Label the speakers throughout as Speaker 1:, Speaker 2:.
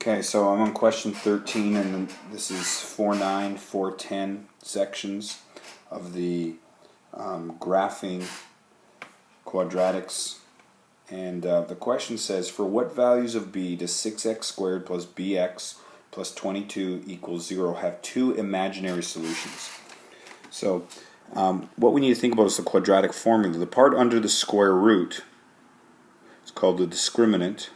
Speaker 1: Okay, so I'm on question 13, and this is 4.9, 4.10 sections of the graphing quadratics. And the question says, for what values of b does 6x squared plus bx plus 22 equals 0 have two imaginary solutions? So what we need to think about is the quadratic formula. The part under the square root is called the discriminant.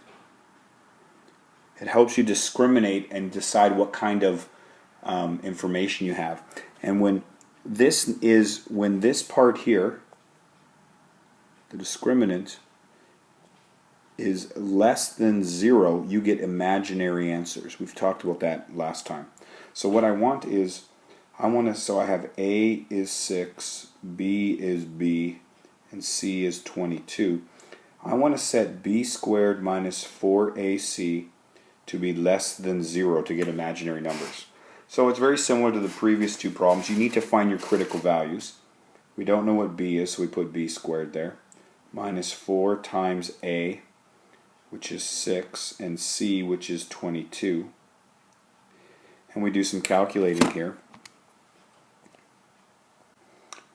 Speaker 1: It helps you discriminate and decide what kind of information you have. And when this part here, the discriminant, is less than 0, you get imaginary answers. We've talked about that last time. So what I want is, so I have A is 6, B is B, and C is 22. I want to set B squared minus 4AC to be less than 0 to get imaginary numbers. So it's very similar to the previous two problems. You need to find your critical values. We don't know what B is, so we put B squared there. Minus 4 times A, which is 6, and C, which is 22. And we do some calculating here.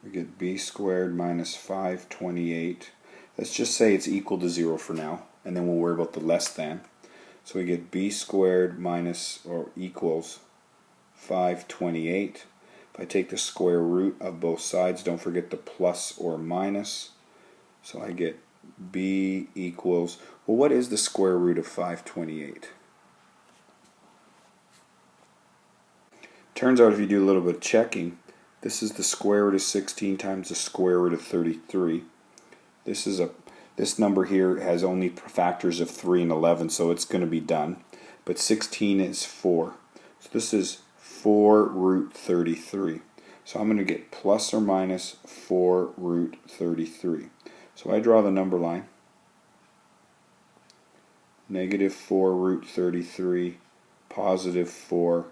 Speaker 1: We get B squared minus 528. Let's just say it's equal to 0 for now, and then we'll worry about the less than. So we get B squared minus or equals 528. If I take the square root of both sides, don't forget the plus or minus. So I get B equals, well, what is the square root of 528? Turns out if you do a little bit of checking, this is the square root of 16 times the square root of 33. This number here has only factors of 3 and 11, so it's going to be done. But 16 is 4. So this is 4 root 33. So I'm going to get plus or minus 4 root 33. So I draw the number line. Negative 4 root 33, positive 4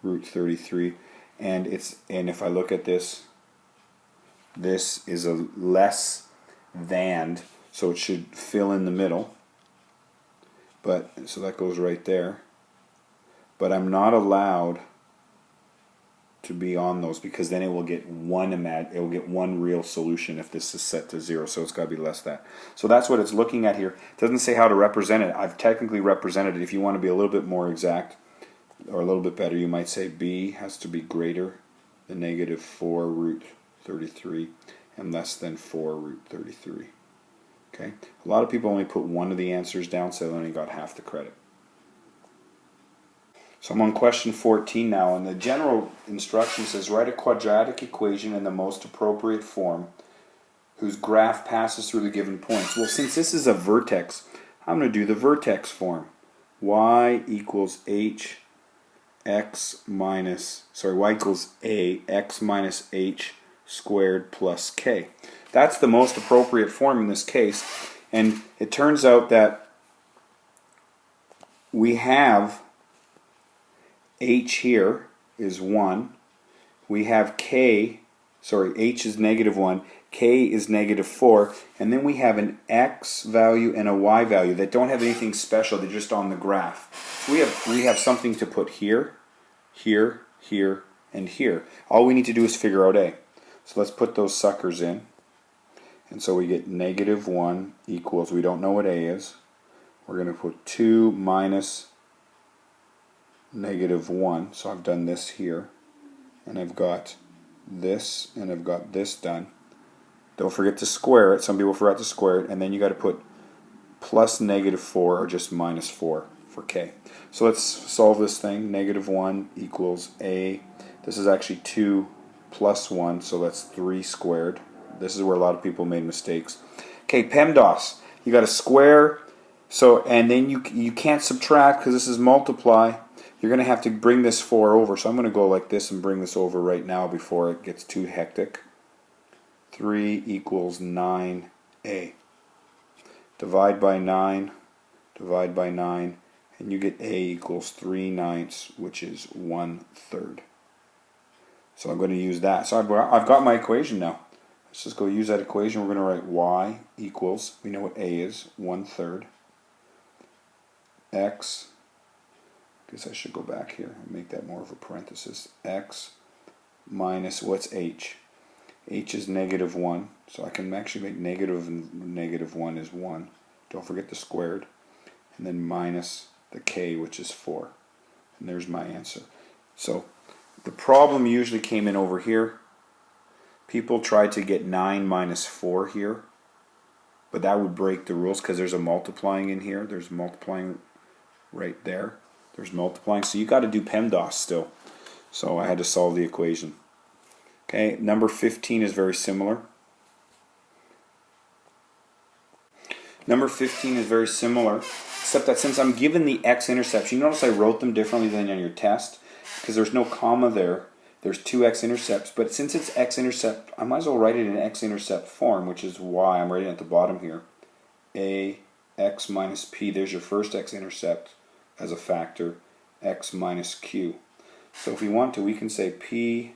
Speaker 1: root 33. And if I look at this, this is a less than, so it should fill in the middle. So that goes right there. But I'm not allowed to be on those, because then it will get one real solution if this is set to 0, so it's got to be less than that. So that's what it's looking at here. It doesn't say how to represent it. I've technically represented it. If you want to be a little bit more exact or a little bit better, you might say B has to be greater than negative 4 root 33 and less than 4 root 33. Okay? A lot of people only put one of the answers down, so they only got half the credit. So I'm on question 14 now, and the general instruction says write a quadratic equation in the most appropriate form whose graph passes through the given points. Well, since this is a vertex, I'm going to do the vertex form. Y equals h x minus, y equals a x minus h squared plus k. That's the most appropriate form in this case, and it turns out that we have h here is 1, we have h is negative 1, k is negative 4, and then we have an x value and a y value that don't have anything special, they're just on the graph. So we have something to put here, here, here, and here. All we need to do is figure out a. So let's put those suckers in. And so we get negative 1 equals, we don't know what a is, we're going to put 2 minus negative 1, so I've done this here, and I've got this, and I've got this done. Don't forget to square it. Some people forgot to square it, and then you got to put plus negative 4 or just minus 4 for k. So let's solve this thing. Negative 1 equals a. This is actually 2 plus 1, so that's 3 squared. This is where a lot of people made mistakes. Okay, PEMDAS. You got to square, and then you can't subtract because this is multiply. You're going to have to bring this 4 over. So I'm going to go like this and bring this over right now before it gets too hectic. 3 equals 9a. Divide by 9, and you get a equals 3/9, which is 1/3. So I'm going to use that. So I've got my equation now. Let's just go use that equation. We're going to write y equals, we know what a is, 1/3. x, I guess I should go back here and make that more of a parenthesis, x minus, what's h? H is -1, so I can actually make negative and -1 is 1. Don't forget the squared. And then minus the k, which is 4. And there's my answer. So the problem usually came in over here. People tried to get 9 minus 4 here, but that would break the rules because there's a multiplying in here. There's multiplying right there. There's multiplying. So you got to do PEMDAS still. So I had to solve the equation. Okay, number 15 is very similar. Number 15 is very similar, except that since I'm given the x-intercepts, you notice I wrote them differently than on your test, because there's no comma there. There's two x-intercepts, but since it's x-intercept, I might as well write it in x-intercept form, which is y. I'm writing at the bottom here. A x minus p, there's your first x-intercept as a factor, x minus q. So if we want to, we can say p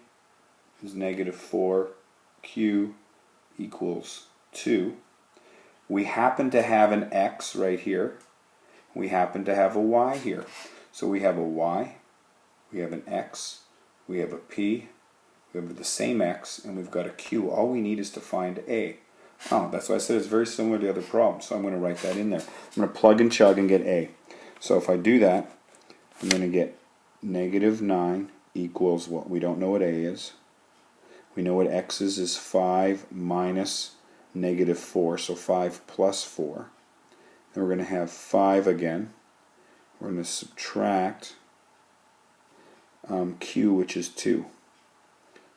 Speaker 1: is -4, q equals 2. We happen to have an x right here. We happen to have a y here. So we have a y, we have an x, we have a p, we have the same x, and we've got a q. All we need is to find a. Oh, that's why I said it's very similar to the other problems. So I'm going to write that in there. I'm going to plug and chug and get a. So if I do that, I'm going to get -9 equals what? We don't know what a is. We know what x is 5 minus -4, so 5 plus 4. Then we're going to have 5 again. We're going to subtract q, which is 2.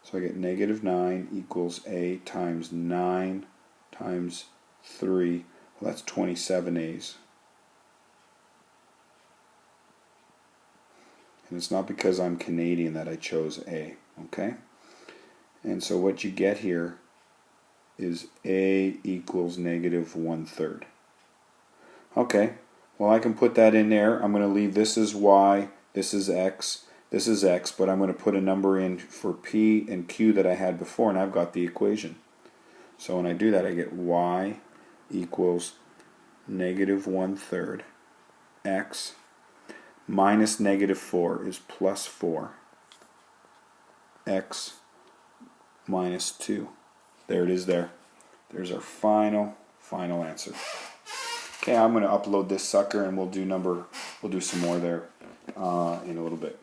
Speaker 1: So I get -9 equals a times 9 times 3. Well, that's 27 a's. And it's not because I'm Canadian that I chose a. Okay? And so what you get here is a equals -1/3. Okay, well I can put that in there. I'm going to leave this as y, this is x, but I'm going to put a number in for p and q that I had before, and I've got the equation. So when I do that, I get y equals -1/3 x minus -4 is +4 x minus 2. There it is there. There's our final answer. Okay, I'm going to upload this sucker and we'll do some more there in a little bit.